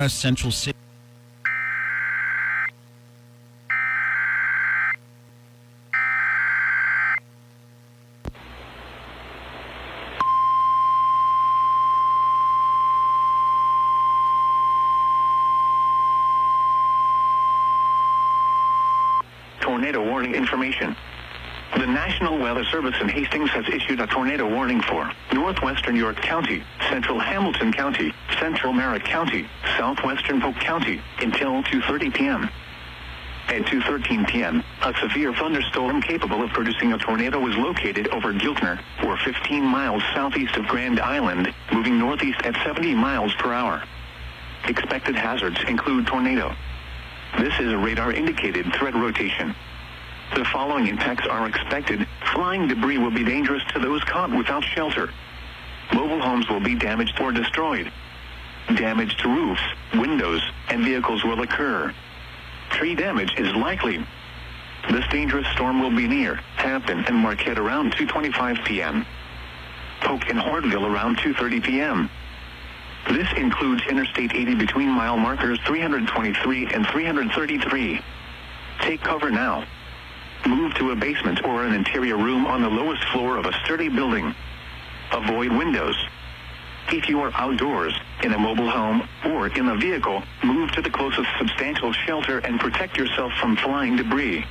Central City. Tornado warning information. The National Weather Service in Hastings has issued a tornado warning for northwestern York County, central Hamilton County, central Merritt County, southwestern Polk County, until 2:30 p.m. At 2:13 p.m., a severe thunderstorm capable of producing a tornado was located over Giltner, or 15 miles southeast of Grand Island, moving northeast at 70 miles per hour. Expected hazards include tornado. This is a radar-indicated threat rotation. The following impacts are expected. Flying debris will be dangerous to those caught without shelter. Mobile homes will be damaged or destroyed. Damage to roofs, windows, and vehicles will occur. Tree damage is likely. This dangerous storm will be near Hampton and Marquette around 2:25 p.m. Polk and Hortville around 2:30 p.m. This includes Interstate 80 between mile markers 323 and 333. Take cover now. Move to a basement or an interior room on the lowest floor of a sturdy building. Avoid windows. If you are outdoors, in a mobile home, or in a vehicle, move to the closest substantial shelter and protect yourself from flying debris.